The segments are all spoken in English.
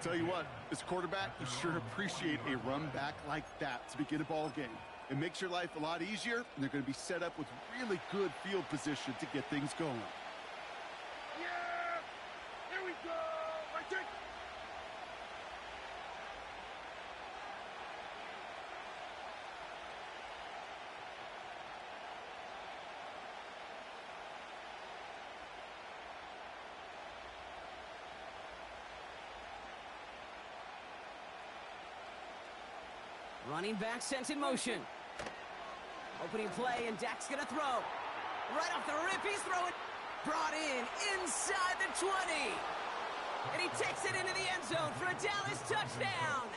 Tell you what, as a quarterback, you sure appreciate a run back like that to begin a ball game. It makes your life a lot easier, and they're going to be set up with really good field position to get things going. Yeah! Here we go! Right there! Running back sent in motion. Opening play, and Dak's gonna throw. Right off the rip, he's throwing. Brought in inside the 20. And he takes it into the end zone for a Dallas touchdown.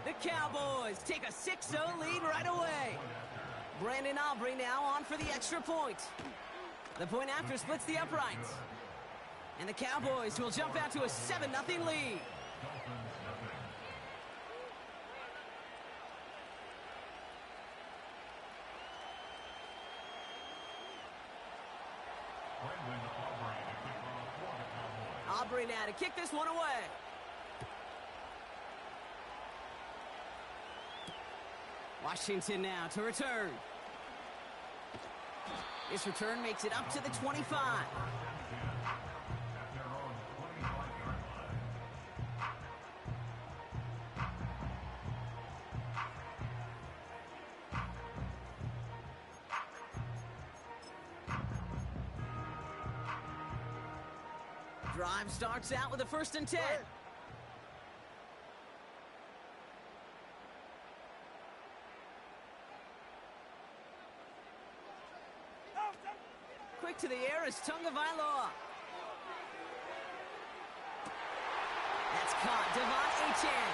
The Cowboys take a 6-0 lead right away. Brandon Aubrey now on for the extra point. The point after splits the uprights. And the Cowboys will jump out to a 7-0 lead. Aubrey now to kick this one away. Washington now to return. This return makes it up to the 25. Drive starts out with a 1st and 10. Quick to the air is Tagovailoa. That's caught. Devon Achane.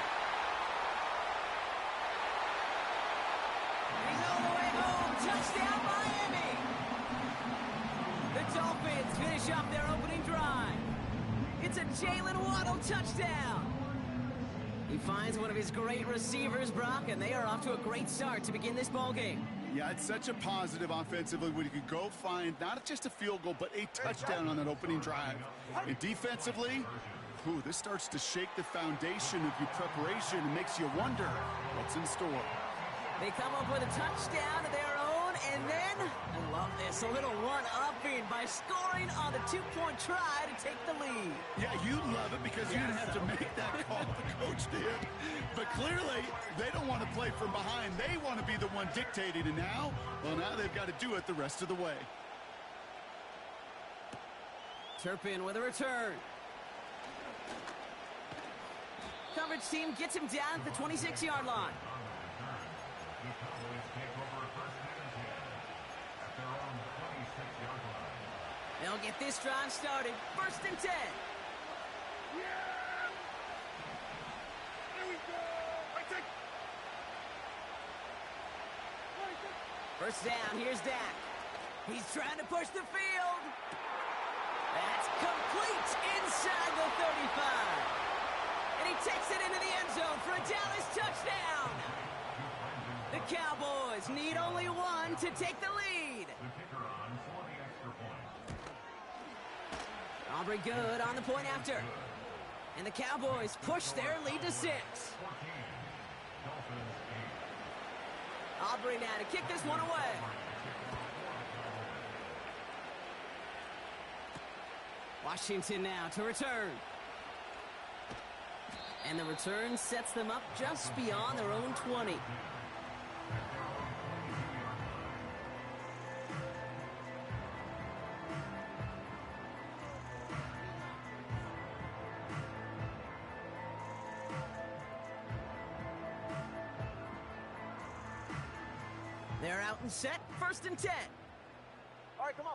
He's all the way home. Touchdown, Miami. The Dolphins finish up their opening drive. It's a Jalen Waddle touchdown. He finds one of his great receivers, Brock, and they are off to a great start to begin this ball game. Yeah, it's such a positive offensively when you could go find not just a field goal, but a touchdown on that opening drive. And defensively, this starts to shake the foundation of your preparation and makes you wonder what's in store. They come up with a touchdown of their own, and then, I love this, a little one-upping by scoring on the 2-point try to take the lead. Yeah, you love it because you didn't have to make that call, the coach did. But clearly, they don't want to play from behind. They want to be the one dictating, and now they've got to do it the rest of the way. Turpin with a return. Coverage team gets him down at the 26-yard line. They'll get this drive started. 1st and 10. Yeah! Here we go! Right there! First down, here's Dak. He's trying to push the field. That's complete inside the 35. And he takes it into the end zone for a Dallas touchdown. The Cowboys need only one to take the lead. Aubrey good on the point after. And the Cowboys push their lead to 6. Aubrey now to kick this one away. Washington now to return. And the return sets them up just beyond their own 20. They're out and set. 1st and 10. All right, come on.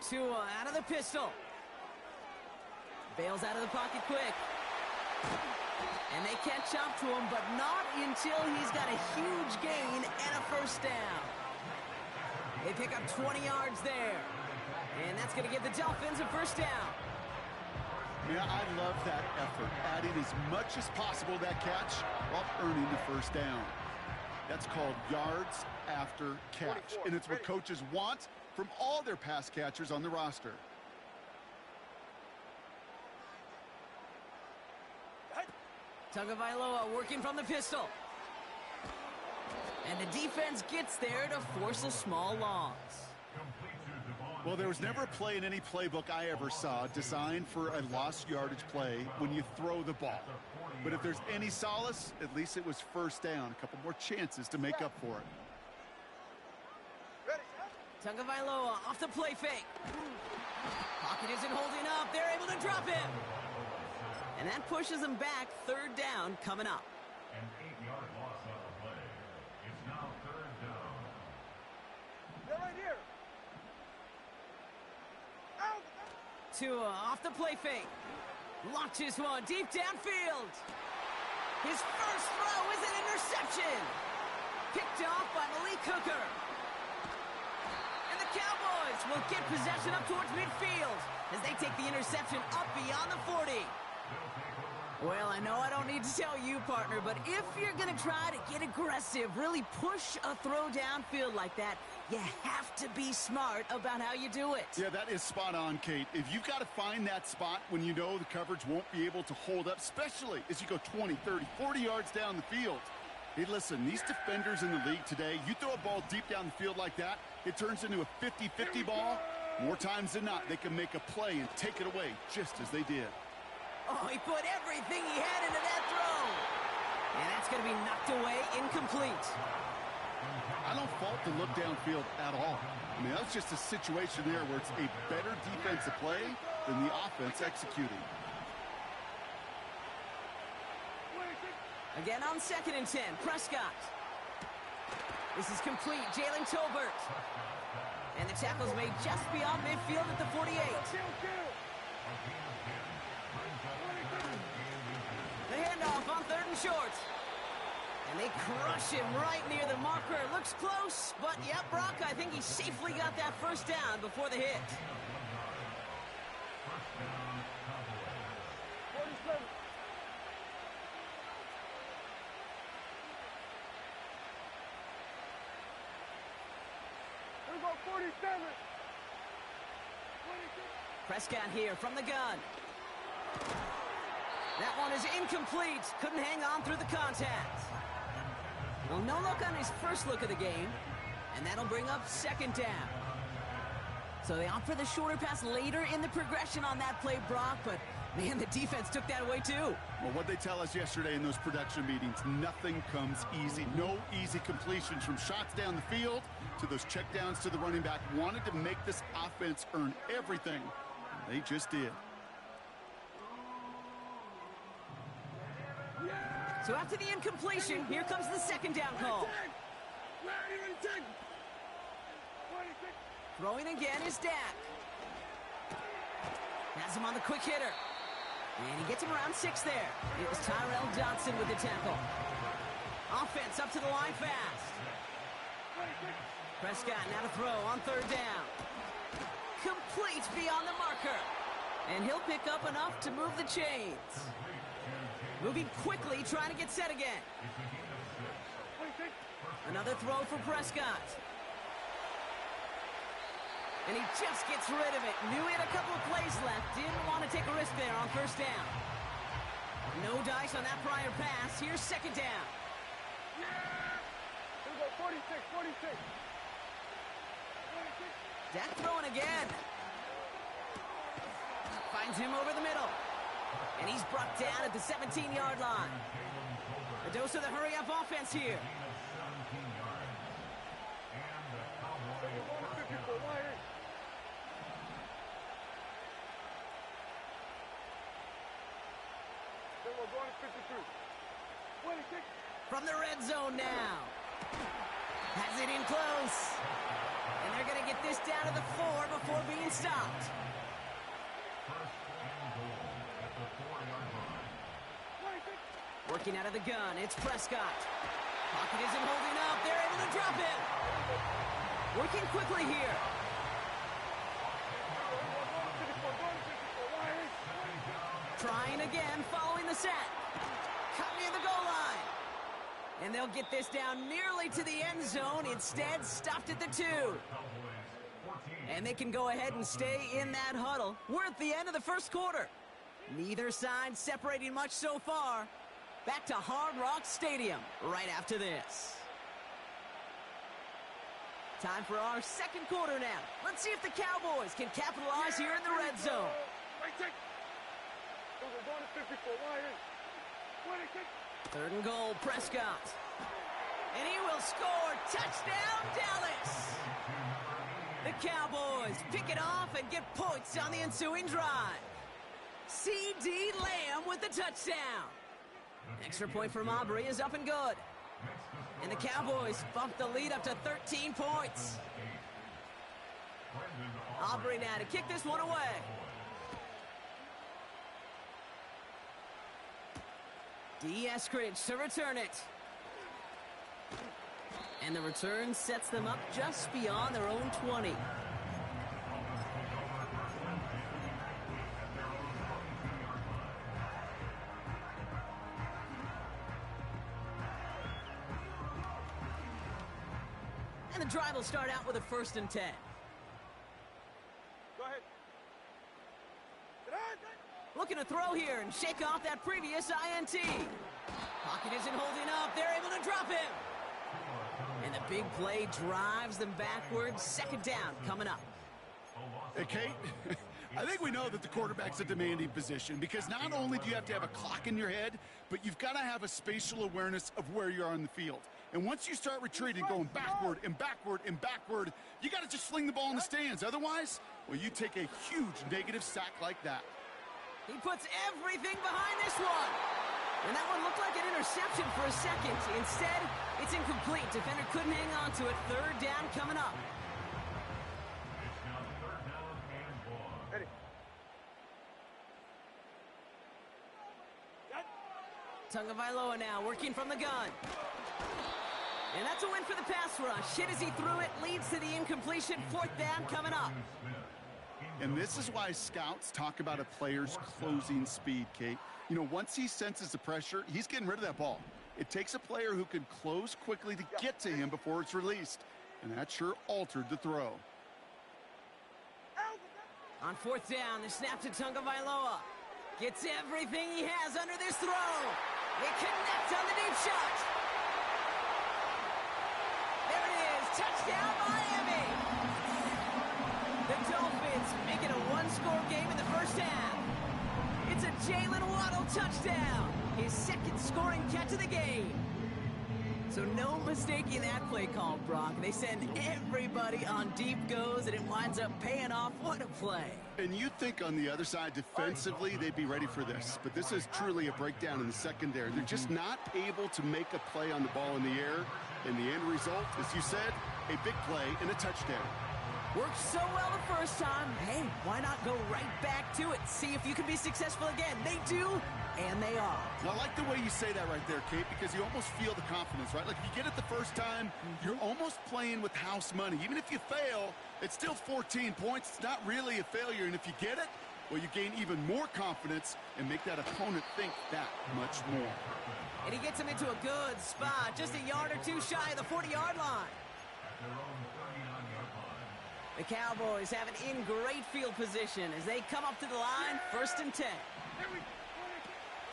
Tua out of the pistol. Bails out of the pocket quick. And they catch up to him, but not until he's got a huge gain and a 1st down. They pick up 20 yards there. And that's going to give the Dolphins a 1st down. Yeah, I love that effort. Adding as much as possible that catch while earning the 1st down. That's called yards after catch, and it's what coaches want from all their pass catchers on the roster. Tagovailoa working from the pistol. And the defense gets there to force a small loss. Well, there was never a play in any playbook I ever saw designed for a lost yardage play when you throw the ball. But if there's any solace, at least it was first down. A couple more chances to make up for it. Tagovailoa off the play fake. Pocket isn't holding up. They're able to drop him. And that pushes them back. Third down coming up. An 8-yard loss on the play. It's now third down. They're right here. Out. Tua off the play fake. Launches one deep downfield. His first throw is an interception. Picked off by Malik Hooker. And the Cowboys will get possession up towards midfield as they take the interception up beyond the 40. Well, I know I don't need to tell you, partner, but if you're going to try to get aggressive, really push a throw downfield like that, you have to be smart about how you do it. Yeah, that is spot on, Kate. If you've got to find that spot when you know the coverage won't be able to hold up, especially as you go 20, 30, 40 yards down the field. Hey, listen, these defenders in the league today, you throw a ball deep down the field like that, it turns into a 50-50 ball. More times than not, they can make a play and take it away just as they did. Oh, he put everything he had into that throw. And that's going to be knocked away, incomplete. I don't fault the look downfield at all. I mean, that's just a situation there where it's a better defensive play than the offense executing. Again on 2nd and 10, Prescott. This is complete, Jalen Tolbert. And the tackle's made just beyond midfield at the 48. The handoff on 3rd and short. And they crush him right near the marker. Looks close, but yep, Brock, I think he safely got that first down before the hit. Here we go, 47. Prescott here from the gun. That one is incomplete. Couldn't hang on through the contact. Well, no look on his first look of the game, and that'll bring up 2nd down. So they opt for the shorter pass later in the progression on that play, Brock, but man, the defense took that away too. Well, what they tell us yesterday in those production meetings, nothing comes easy. No easy completions from shots down the field to those checkdowns to the running back. Wanted to make this offense earn everything. They just did. So after the incompletion, here comes the 2nd down call. Throwing again is Dak. Has him on the quick hitter. And he gets him around 6 there. It was Tyrell Dodson with the tackle. Offense up to the line fast. Prescott now to throw on 3rd down. Complete beyond the marker. And he'll pick up enough to move the chains. Moving quickly, trying to get set again. Another throw for Prescott. And he just gets rid of it. Knew he had a couple of plays left. Didn't want to take a risk there on 1st down. No dice on that prior pass. Here's 2nd down. Here we go, 46, 46. Dak throwing again. Finds him over the middle. And he's brought down at the 17-yard line. A dose of the hurry-up offense here. From the red zone now. Has it in close. And they're going to get this down to the 4 before being stopped. Working out of the gun, it's Prescott. Pocket isn't holding up. They're able to drop him. Working quickly here. Trying again, following the set. Caught near the goal line. And they'll get this down nearly to the end zone. Instead, stopped at the 2. And they can go ahead and stay in that huddle. We're at the end of the first quarter. Neither side separating much so far. Back to Hard Rock Stadium right after this. Time for our second quarter now. Let's see if the Cowboys can capitalize here in the red zone. Third and goal, Prescott. And he will score. Touchdown, Dallas. The Cowboys pick it off and get points on the ensuing drive. C.D. Lamb with the touchdown. Extra point from Aubrey is up and good. And the Cowboys bump the lead up to 13 points. Aubrey now to kick this one away. D. Eskridge to return it. And the return sets them up just beyond their own 20. And the drive will start out with a 1st and 10. Go ahead. Looking to throw here and shake off that previous INT. Pocket isn't holding up. They're able to drop him. And the big play drives them backwards. 2nd down coming up. Hey, Kate, I think we know that the quarterback's a demanding position because not only do you have to have a clock in your head, but you've got to have a spatial awareness of where you are on the field. And once you start retreating, going backward and backward and backward, you got to just fling the ball in the stands. Otherwise, well, you take a huge negative sack like that. He puts everything behind this one. And that one looked like an interception for a second. Instead, it's incomplete. Defender couldn't hang on to it. 3rd down coming up. Ready. Tagovailoa now working from the gun. And that's a win for the pass rush. Hit as he threw it, leads to the incompletion. 4th down coming up. And this is why scouts talk about a player's closing speed, Kate. You know, once he senses the pressure, he's getting rid of that ball. It takes a player who can close quickly to get to him before it's released. And that sure altered the throw. On 4th down, the snap to Tagovailoa. Gets everything he has under this throw. It connects on the deep shot. There it is. Touchdown, Miami. The Dolphins make it a 1-score game in the first half. It's a Jalen Waddle touchdown. His 2nd scoring catch of the game. So no mistaking that play call, Brock. They send everybody on deep goes, and it winds up paying off. What a play. And you'd think on the other side, defensively, they'd be ready for this. But this is truly a breakdown in the secondary. They're just not able to make a play on the ball in the air. And the end result, as you said, a big play and a touchdown. Worked so well the first time. Hey, why not go right back to it? See if you can be successful again. They do, and they are. Well, I like the way you say that right there, Kate, because you almost feel the confidence, right? Like if you get it the first time, you're almost playing with house money. Even if you fail, it's still 14 points. It's not really a failure. And if you get it, well, you gain even more confidence and make that opponent think that much more. And he gets him into a good spot, just a yard or two shy of the 40-yard line. The Cowboys have it in great field position as they come up to the line, 1st and 10.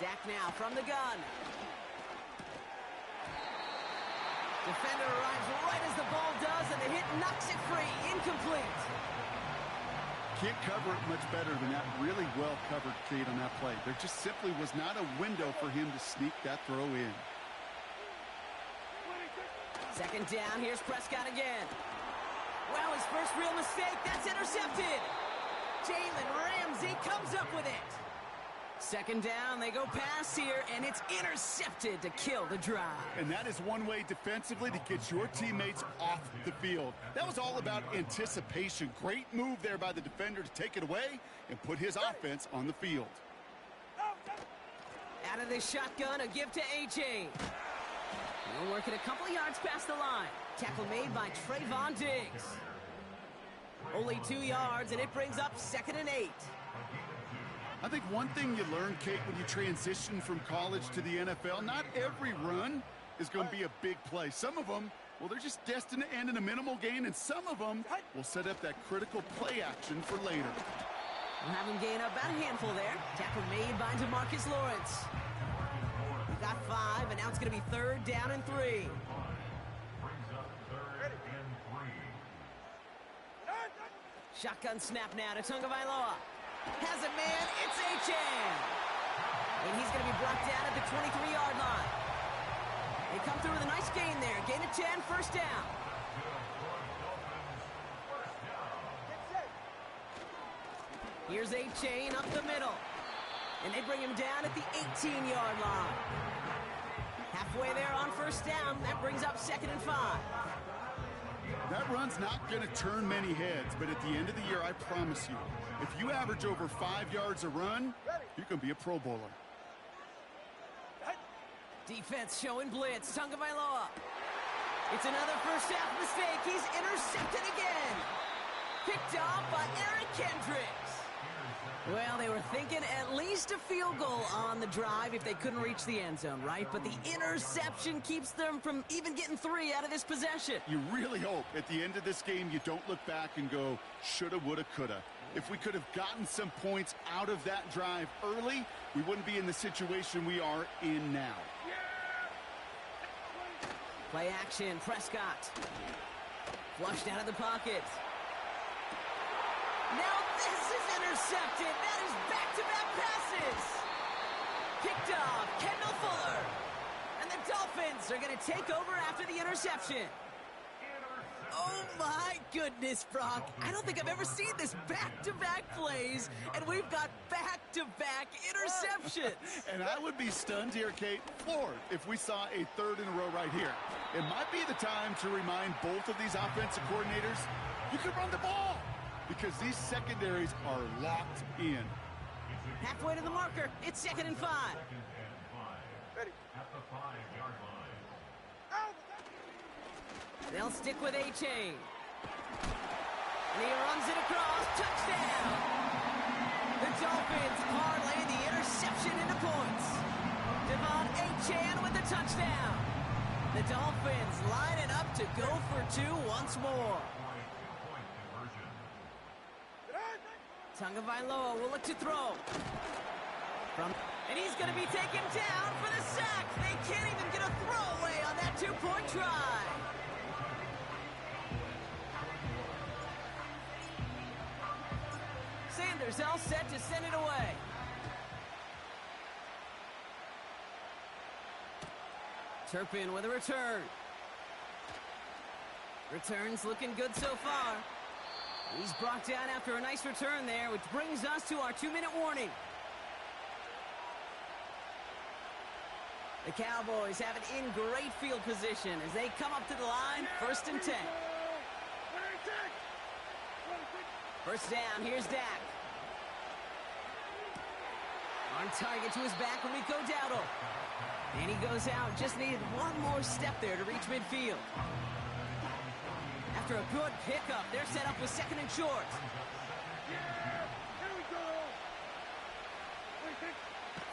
Dak now from the gun. Defender arrives right as the ball does, and the hit knocks it free. Incomplete. Can't cover it much better than that. Really well covered, Kate, on that play. There just simply was not a window for him to sneak that throw in. 2nd down, here's Prescott again. Well, his first real mistake, that's intercepted. Jalen Ramsey comes up with it. 2nd down, they go pass here, and it's intercepted to kill the drive. And that is one way defensively to get your teammates off the field. That was all about anticipation. Great move there by the defender to take it away and put his offense on the field. Out of the shotgun, a give to A.J. He'll work it a couple of yards past the line. Tackle made by Trayvon Diggs. Only 2 yards, and it brings up 2nd and 8. I think one thing you learn, Kate, when you transition from college to the NFL, not every run is going to be a big play. Some of them, well, they're just destined to end in a minimal gain, and some of them will set up that critical play action for later. We'll have him gain up about a handful there. Tackle made by DeMarcus Lawrence. We got 5, and now it's going to be 3rd down and 3. Brings up 3rd and 3. Shotgun snap now to Tagovailoa. Has it, man. It's Achane. And he's going to be brought down at the 23-yard line. They come through with a nice gain there. Gain of 10, 1st down. Here's Achane up the middle. And they bring him down at the 18-yard line. Halfway there on 1st down. That brings up 2nd and 5. That run's not going to turn many heads, but at the end of the year, I promise you, if you average over 5 yards a run, you can be a Pro Bowler. Defense showing blitz. Tagovailoa. It's another first half mistake. He's intercepted again. Picked off by Eric Kendricks. Well, they were thinking at least a field goal on the drive if they couldn't reach the end zone, right? But the interception keeps them from even getting 3 out of this possession. You really hope at the end of this game you don't look back and go, shoulda, woulda, coulda. If we could have gotten some points out of that drive early, we wouldn't be in the situation we are in now. Play action, Prescott. Flushed out of the pocket. Now this is intercepted. That is back-to-back passes. Picked off, Kendall Fuller. And the Dolphins are going to take over after the interception. Oh my goodness, Brock. I don't think I've ever seen this back-to-back plays, and we've got back-to-back interceptions. And I would be stunned here, Kate, floored, if we saw a 3rd in a row right here. It might be the time to remind both of these offensive coordinators, you can run the ball, because these secondaries are locked in. Halfway to the marker, it's 2nd and 5. Ready. At the 5-yard line. They'll stick with Achane. And he runs it across. Touchdown! The Dolphins parlay the interception into points. Devon Achane with the touchdown. The Dolphins line it up to go for 2 once more. Tagovailoa will look to throw. And he's going to be taken down for the sack. They can't even get a throwaway on that 2-point try. Sanders all set to send it away. Turpin with a return. Returns looking good so far. He's brought down after a nice return there, which brings us to our 2-minute warning. The Cowboys have it in great field position as they come up to the line, 1st and 10. 1st down, here's Dak. On target to his back, Rico Dowdle. And he goes out, just needed one more step there to reach midfield. After a good pickup, they're set up with 2nd and short.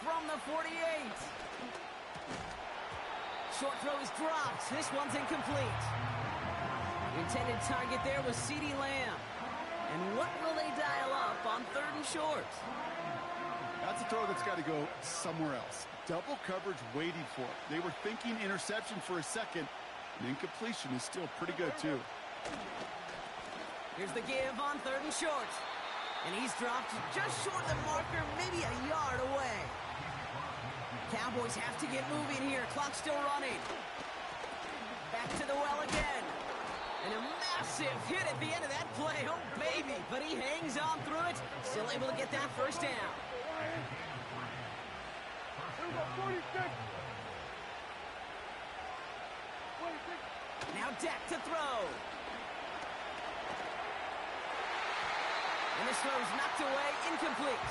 From the 48. Short throw is dropped. This one's incomplete. The intended target there was CeeDee Lamb. And what will they dial up on 3rd and short? That's a throw that's got to go somewhere else. Double coverage waiting for it. They were thinking interception for a second. And incompletion is still pretty good, too. Here's the give on 3rd and short. And he's dropped just short of the marker, maybe a yard away. Cowboys have to get moving here. Clock's still running. Back to the well again. And a massive hit at the end of that play. Oh, baby. But he hangs on through it. Still able to get that 1st down. Now Dak to throw. And this throw is knocked away, incomplete.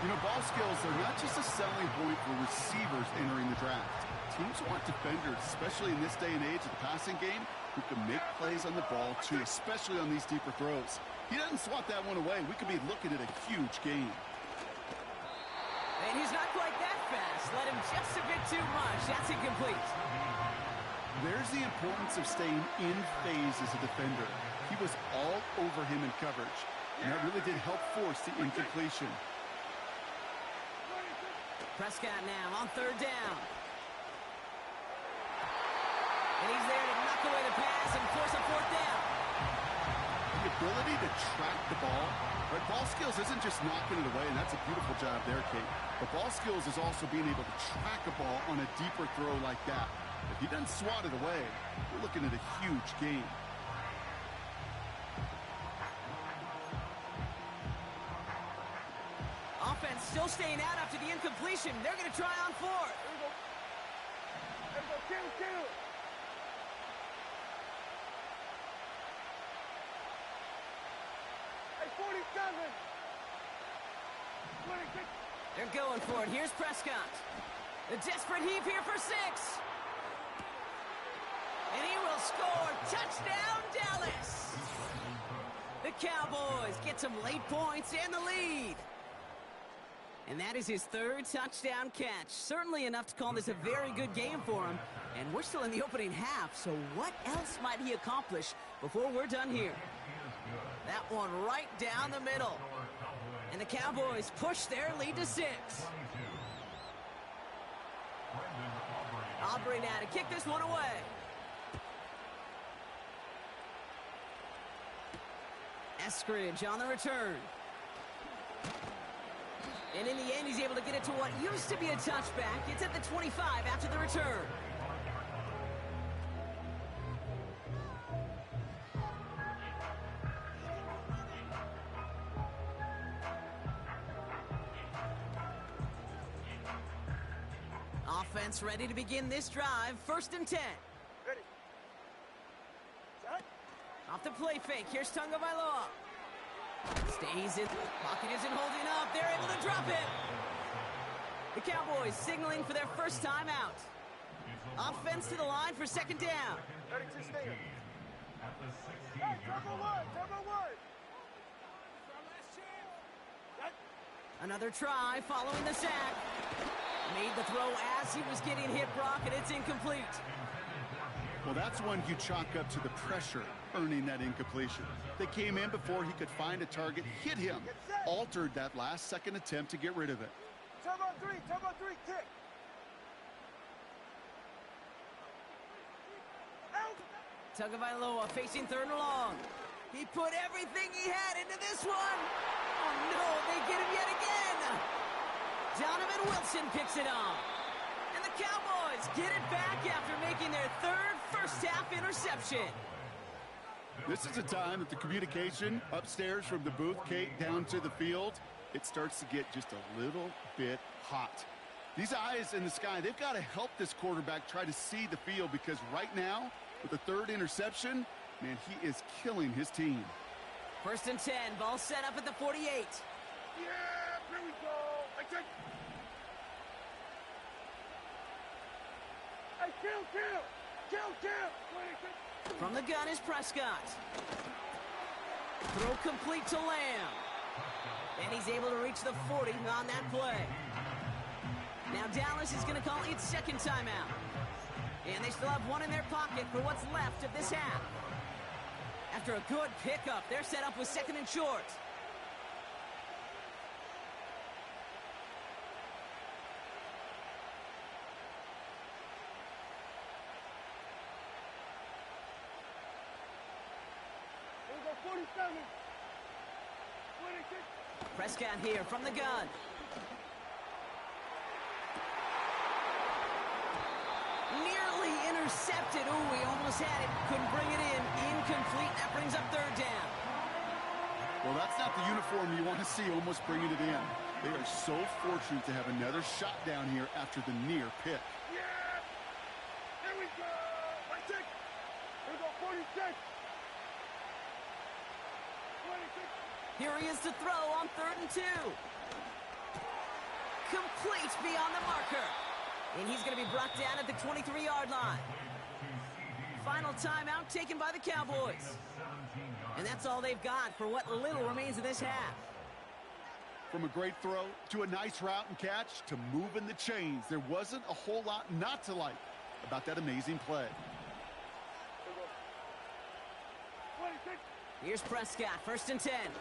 You know, ball skills are not just a selling point for receivers entering the draft. Teams want defenders, especially in this day and age of the passing game, who can make plays on the ball, too, especially on these deeper throws. He doesn't swat that one away. We could be looking at a huge game. And he's not quite that fast. Let him just a bit too much. That's incomplete. There's the importance of staying in phase as a defender. He was all over him in coverage, and that really did help force the incompletion. Prescott now on third down. And he's there to knock away the pass and force a fourth down. The ability to track the ball, right? Ball skills isn't just knocking it away, and that's a beautiful job there, Kate. But ball skills is also being able to track a ball on a deeper throw like that. If he doesn't swat it away, we're looking at a huge gain. Offense still staying out after the incompletion. They're going to try on fourth. There we go, kill. Hey, 47. 26. They're going for it. Here's Prescott. The desperate heave here for 6. And he will score. Touchdown, Dallas. The Cowboys get some late points and the lead. And that is his third touchdown catch. Certainly enough to call this a very good game for him. And we're still in the opening half, so what else might he accomplish before we're done here? That one right down the middle. And the Cowboys push their lead to 6. Aubrey now to kick this one away. Eskridge on the return. And in the end, he's able to get it to what used to be a touchback. It's at the 25 after the return. Offense ready to begin this drive. 1st and 10. Ready. Set. Off the play fake. Here's Tagovailoa. Stays in. Pocket isn't holding up. They're able to drop it. The Cowboys signaling for their first time out. Offense to the line for 2nd down. Ready to stay. At the 16 Hey, turbo one. Set. Another try following the sack. Made the throw as he was getting hit, Brock, and it's incomplete. Well, that's one you chalk up to the pressure earning that incompletion. They came in before he could find a target, hit him, altered that last-second attempt to get rid of it. Turbo three, kick. Out. Tagovailoa facing 3rd and long. He put everything he had into this one. Oh, no, they get him yet again. Donovan Wilson picks it off. And the Cowboys get it back after making their 3rd first-half interception. This is a time that the communication upstairs from the booth, Kate, down to the field, it starts to get just a little bit hot. These eyes in the sky, they've got to help this quarterback try to see the field, because right now, with the 3rd interception, man, he is killing his team. 1st and 10, ball set up at the 48. Yeah, here we go. I take. Hey, kill. 26. From the gun is Prescott. Throw complete to Lamb. And he's able to reach the 40 on that play. Now Dallas is going to call its 2nd timeout. And they still have one in their pocket for what's left of this half. After a good pickup, they're set up with 2nd and short. Here we go, 47. 26. Prescott here from the gun. Nearly intercepted. Ooh, he almost had it. Couldn't bring it in. Incomplete. That brings up 3rd down. Well, that's not the uniform you want to see almost bringing it in. They are so fortunate to have another shot down here after the near pick. Yeah! Here we go! I take. Here we go, 46. 26. Here he is to throw on 3rd and 2. Complete beyond the marker. And he's going to be brought down at the 23-yard line. Final timeout taken by the Cowboys. And that's all they've got for what little remains of this half. From a great throw to a nice route and catch to moving the chains, there wasn't a whole lot not to like about that amazing play. Here's Prescott, 1st and 10. And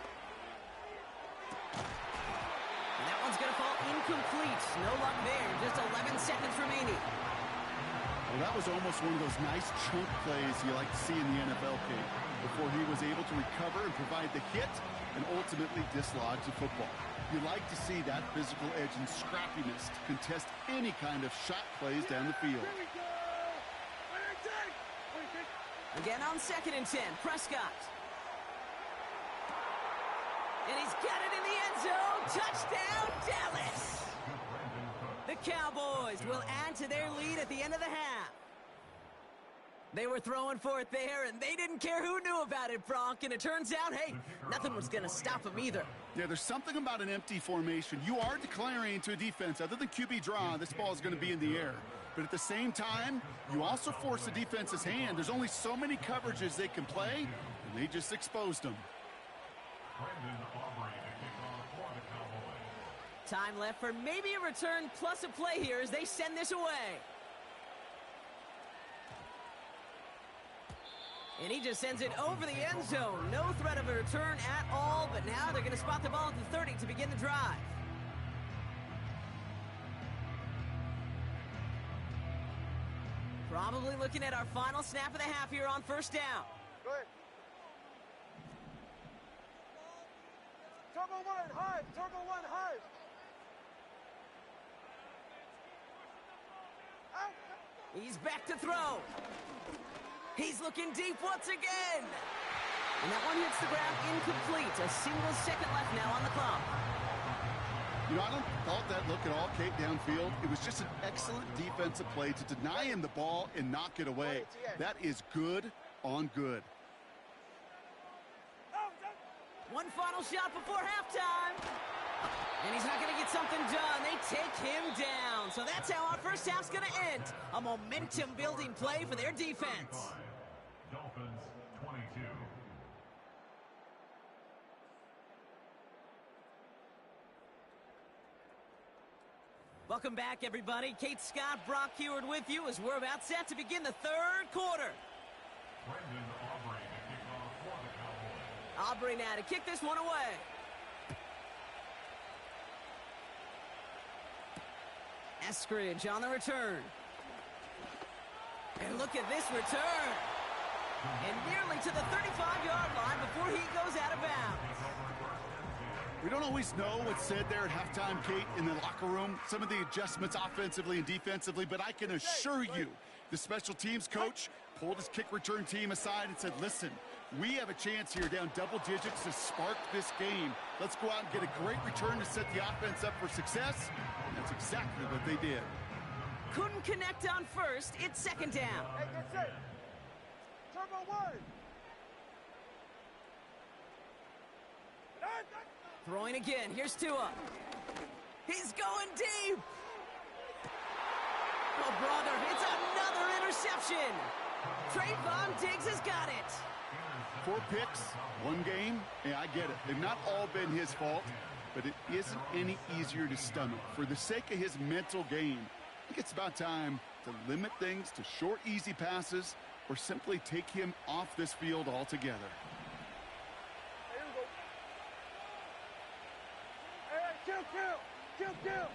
that one's going to fall incomplete. No luck there, just 11 seconds remaining. Well, that was almost one of those nice chunk plays you like to see in the NFL, Kate, before he was able to recover and provide the hit and ultimately dislodge the football. You like to see that physical edge and scrappiness to contest any kind of shot plays down the field. Again on 2nd and 10, Prescott. And he's got it in the end zone. Touchdown, Dallas! The Cowboys will add to their lead at the end of the half. They were throwing for it there, and they didn't care who knew about it, Brock. And it turns out, hey, nothing was going to stop them either. Yeah, there's something about an empty formation. You are declaring to a defense, other than QB draw, this ball is going to be in the air. But at the same time, you also force the defense's hand. There's only so many coverages they can play, and they just exposed them. Time left for maybe a return plus a play here as they send this away. And he just sends it over the end zone. No threat of a return at all, but now they're going to spot the ball at the 30 to begin the drive. Probably looking at our final snap of the half here on 1st down. Go ahead. Turbo 1, high. Turbo 1, high. Out. He's back to throw. He's looking deep once again. And that one hits the ground incomplete. A single second left now on the clock. You know, I don't fault that look at all, Kate, downfield. It was just an excellent defensive play to deny him the ball and knock it away. That is good on good. One final shot before halftime. And he's not going to get something done. They take him down. So that's how our first half's going to end. A momentum-building play for their defense. Dolphins 22. Welcome back, everybody. Kate Scott, Brock Heward with you as we're about set to begin the 3rd quarter. Brendan Aubrey to kick off for the Cowboys. Aubrey now to kick this one away. Eskridge on the return. And look at this return. And nearly to the 35-yard line before he goes out of bounds. We don't always know what's said there at halftime, Kate, in the locker room. Some of the adjustments offensively and defensively, but I can assure you the special teams coach pulled his kick return team aside and said, listen, we have a chance here down double digits to spark this game. Let's go out and get a great return to set the offense up for success. And that's exactly what they did. Couldn't connect on 1st. It's 2nd down. Hey, get set. Turbo 1. Throwing again. Here's Tua. He's going deep. Oh, brother, it's another interception. Trayvon Diggs has got it. 4 picks, 1 game. Yeah, I get it. They've not all been his fault, but it isn't any easier to stomach. For the sake of his mental game, I think it's about time to limit things to short, easy passes or simply take him off this field altogether. Here we go. Hey, kill.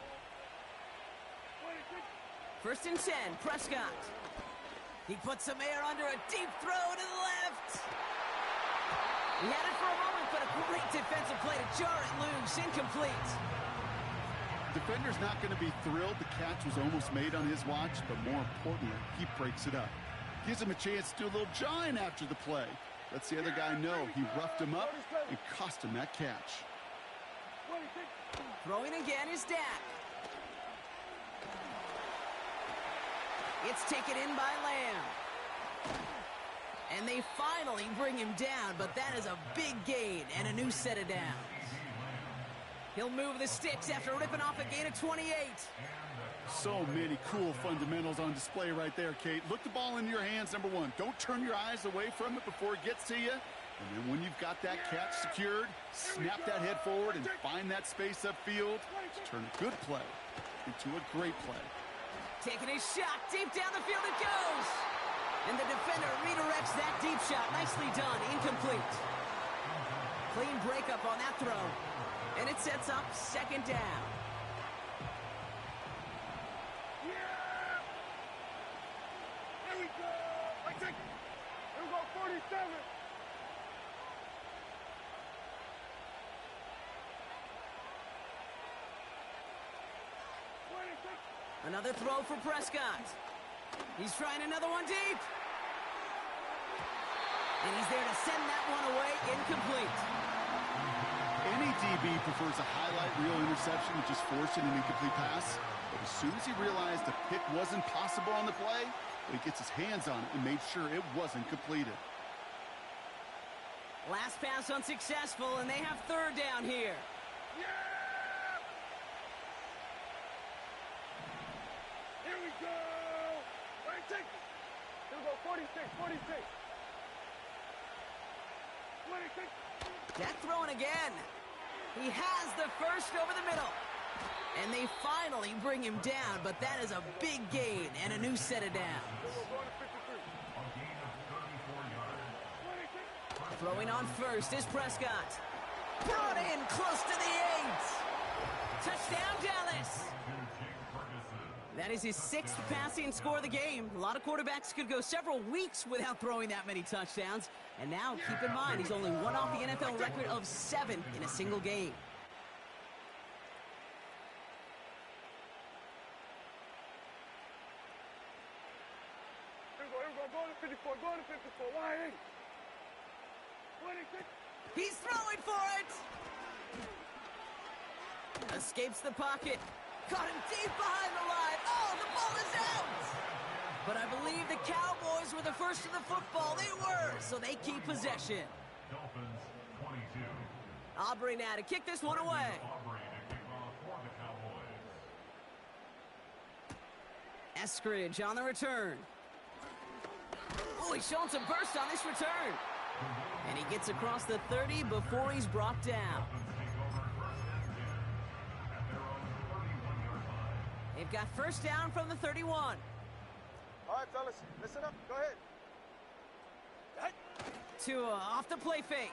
1st and 10, Prescott. He puts some air under a deep throw to the left. He had it for a moment, but a great defensive play to jar it loose. Incomplete. Defender's not going to be thrilled the catch was almost made on his watch, but more importantly, he breaks it up. Gives him a chance to do a little jawing after the play. Lets the other guy know he roughed him up and cost him that catch. Throwing again is Dak. It's taken in by Lamb. And they finally bring him down, but that is a big gain and a new set of downs. He'll move the sticks after ripping off a gain of 28. So many cool fundamentals on display right there, Kate. Look the ball into your hands, number 1. Don't turn your eyes away from it before it gets to you. And then when you've got that catch secured, snap that head forward and find that space upfield to turn a good play into a great play. Taking a shot, deep down the field it goes! And the defender redirects that deep shot. Nicely done, incomplete. Clean breakup on that throw. And it sets up second down. Yeah! Here we go! I take it! Here we go, 47! Another throw for Prescott. He's trying another one deep. And he's there to send that one away, incomplete. Any DB prefers a highlight reel interception to just forcing an incomplete pass. But as soon as he realized a pick wasn't possible on the play, he gets his hands on it and made sure it wasn't completed. Last pass unsuccessful, and they have third down here. Yeah! Here we go! I take it! Here we go, 46, 46. 26. Jack throwing again. He has the first over the middle. And they finally bring him down, but that is a big gain and a new set of downs. Throwing on first is Prescott. Brought in close to the 8. Touchdown, Dallas. That is his 6th passing score of the game. A lot of quarterbacks could go several weeks without throwing that many touchdowns. And now, keep in mind, he's only one off the NFL record of 7 in a single game. Here we go, go to 54, go to 54, why 8? 26. He's throwing for it! Escapes the pocket. Caught him deep behind the line. Oh, the ball is out! But I believe the Cowboys were the first to the football. They were, so they keep possession. Dolphins 22. Aubrey now to kick this one away. Aubrey to kick off for the Cowboys. Eskridge on the return. Oh, he's showing some burst on this return. And he gets across the 30 before he's brought down. They've got first down from the 31. All right, fellas, listen up. Go ahead. Tua off the play fake.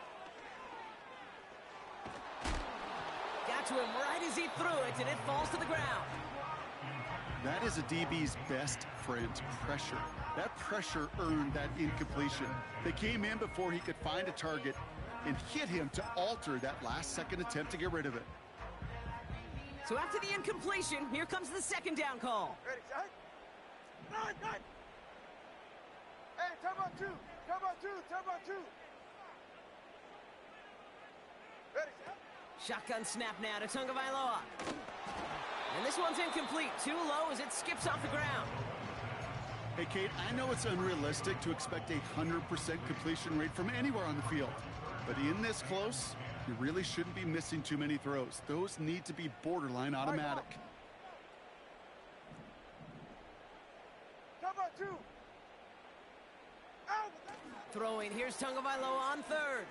Got to him right as he threw it, and it falls to the ground. That is a DB's best friend, pressure. That pressure earned that incompletion. They came in before he could find a target and hit him to alter that last-second attempt to get rid of it. So after the incompletion, here comes the second down call. Ready, set? Nine. Hey, time out 2. Ready, set? Shotgun snap now to Tagovailoa. And this one's incomplete. Too low as it skips off the ground. Hey, Kate, I know it's unrealistic to expect a 100% completion rate from anywhere on the field. But in this close, you really shouldn't be missing too many throws. Those need to be borderline automatic. Time out 2. Out. Throwing, here's Tagovailoa on third.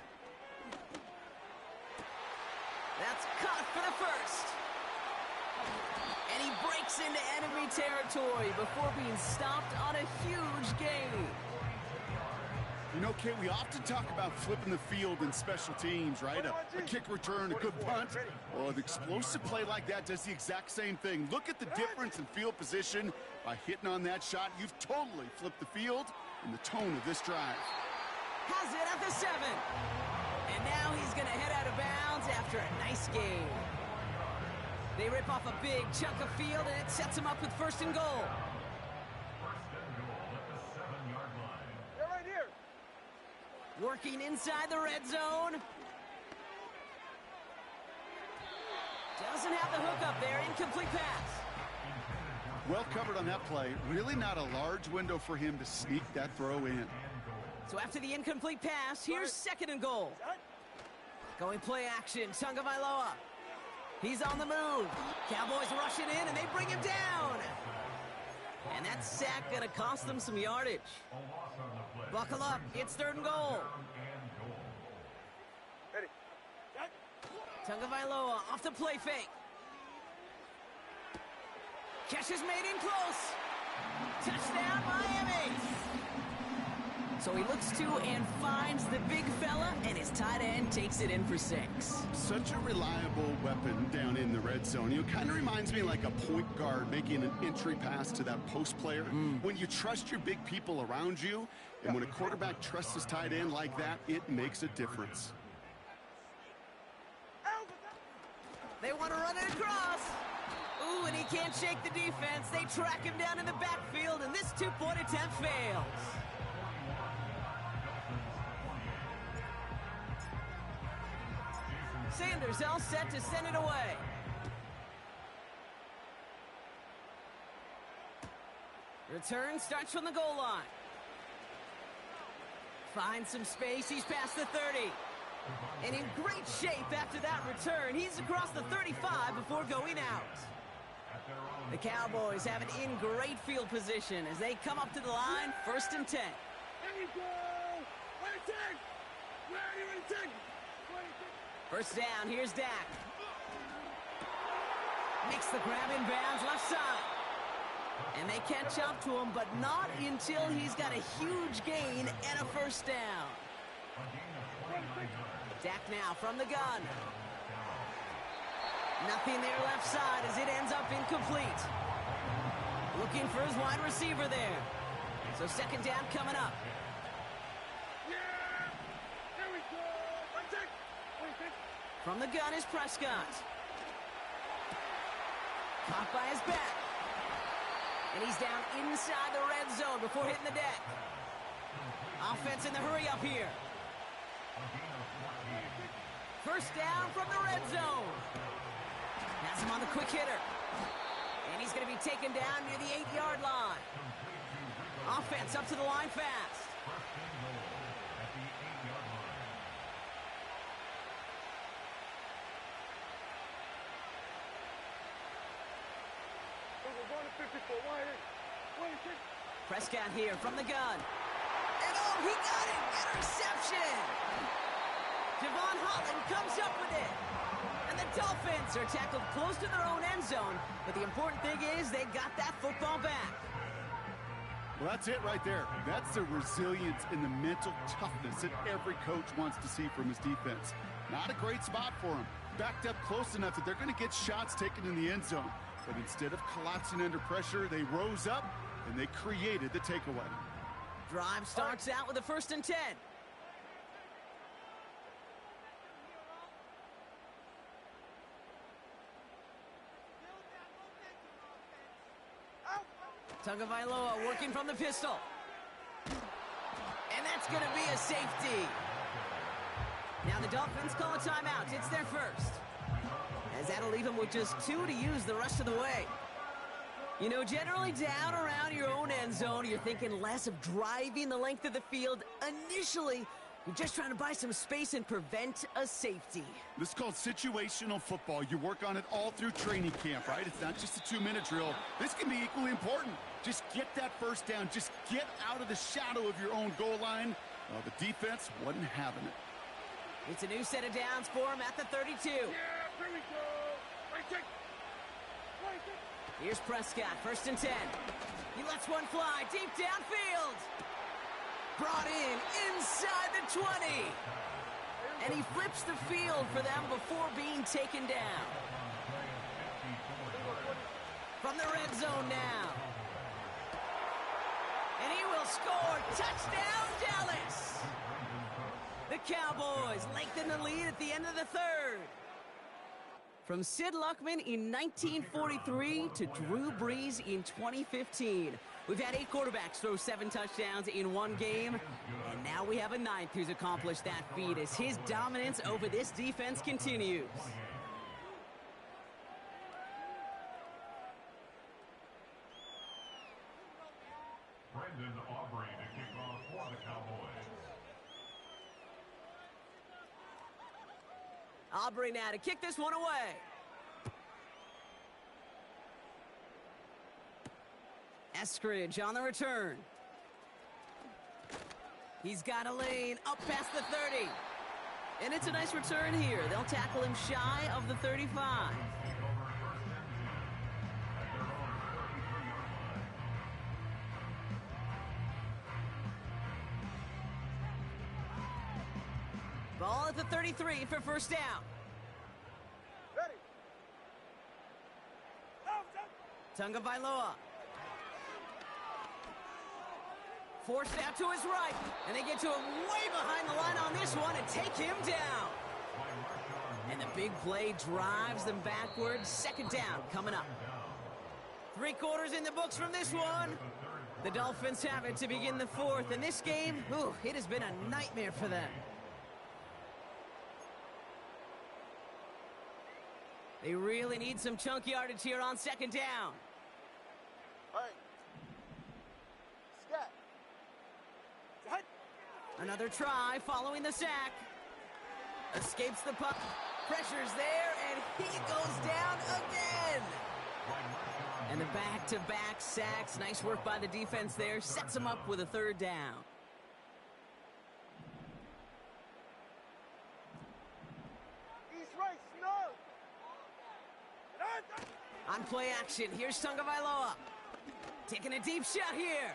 That's caught for the first. And he breaks into enemy territory before being stopped on a huge gain. You know, Kate, we often talk about flipping the field in special teams, right? A kick return, a good punt. Well, an explosive play like that does the exact same thing. Look at the difference in field position. By hitting on that shot, you've totally flipped the field and the tone of this drive. Has it at the 7. And now he's going to head out of bounds after a nice game. They rip off a big chunk of field, and it sets him up with first and goal. First and goal at the 7-yard line. They're right here. Working inside the red zone. Doesn't have the hook up there. Incomplete pass. Well covered on that play. Really not a large window for him to sneak that throw in. So after the incomplete pass, here's second and goal. Going play action, Tagovailoa. He's on the move. Cowboys rushing in, and they bring him down. And that sack going to cost them some yardage. Buckle up. It's third and goal. Tagovailoa off the play fake. Catch is made in close. Touchdown, Miami. So he looks to and finds the big fella, and his tight end takes it in for 6. Such a reliable weapon down in the red zone. You know, kind of reminds me like a point guard making an entry pass to that post player. When you trust your big people around you, and when a quarterback trusts his tight end like that, it makes a difference. They want to run it across. Ooh, and he can't shake the defense. They track him down in the backfield, and this two-point attempt fails. Sanders all set to send it away. Return starts from the goal line. Finds some space. He's past the 30. And in great shape after that return. He's across the 35 before going out. The Cowboys have it in great field position as they come up to the line, 1st and 10. There we go! Ready, take! Ready, take! First down, here's Dak. Makes the grab in bounds, left side. And they catch up to him, but not until he's got a huge gain and a first down. Dak now from the gun. Nothing there left side as it ends up incomplete. Looking for his wide receiver there. So 2nd down coming up. Yeah! There we go! Ready, take! From the gun is Prescott. Caught by his back. And he's down inside the red zone before hitting the deck. Offense in the hurry up here. First down from the red zone. Has him on the quick hitter. And he's going to be taken down near the 8-yard line. Offense up to the line fast. We're going to 54. Wait, take! Prescott here from the gun. And oh, he got it! Interception! Javon Holland comes up with it. And the Dolphins are tackled close to their own end zone. But the important thing is they got that football back. Well, that's it right there. That's the resilience and the mental toughness that every coach wants to see from his defense. Not a great spot for him. Backed up close enough that they're going to get shots taken in the end zone. But instead of collapsing under pressure, they rose up and they created the takeaway. Drive starts out with a 1st and 10. Tagovailoa working from the pistol. And that's going to be a safety. Now the Dolphins call a timeout. It's their first. As that'll leave them with just 2 to use the rest of the way. You know, generally down around your own end zone, you're thinking less of driving the length of the field. Initially, you're just trying to buy some space and prevent a safety. This is called situational football. You work on it all through training camp, right? It's not just a 2-minute drill. This can be equally important. Just get that first down. Just get out of the shadow of your own goal line. Well, the defense wasn't having it. It's a new set of downs for him at the 32. Yeah, here we go! Ready, take! Ready, take! Here's Prescott, 1st and 10. He lets one fly deep downfield. Brought in inside the 20. And he flips the field for them before being taken down. From the red zone now. And he will score. Touchdown, Dallas. The Cowboys lengthen the lead at the end of the 3rd. From Sid Luckman in 1943 to Drew Brees in 2015. We've had 8 quarterbacks throw 7 touchdowns in one game, and now we have a 9th who's accomplished that feat as his dominance over this defense continues. Brendan Aubrey to kick off for the Cowboys. Aubrey now to kick this one away. Eskridge on the return. He's got a lane up past the 30. And it's a nice return here. They'll tackle him shy of the 35. Ball at the 33 for first down. Ready. Tunga Vailoa. Forced out to his right. And they get to him way behind the line on this one and take him down. And the big play drives them backwards. Second down coming up. 3 quarters in the books from this one. The Dolphins have it to begin the fourth. And this game, it has been a nightmare for them. They really need some chunk yardage here on second down. All right. Scat. Head. Another try following the sack. Escapes the puck. Pressure's there, and he goes down again. And the back-to-back sacks. Nice work by the defense there. Sets him up with a third down. East right, snug. On play action, here's Tunga Vailoa. Taking a deep shot here.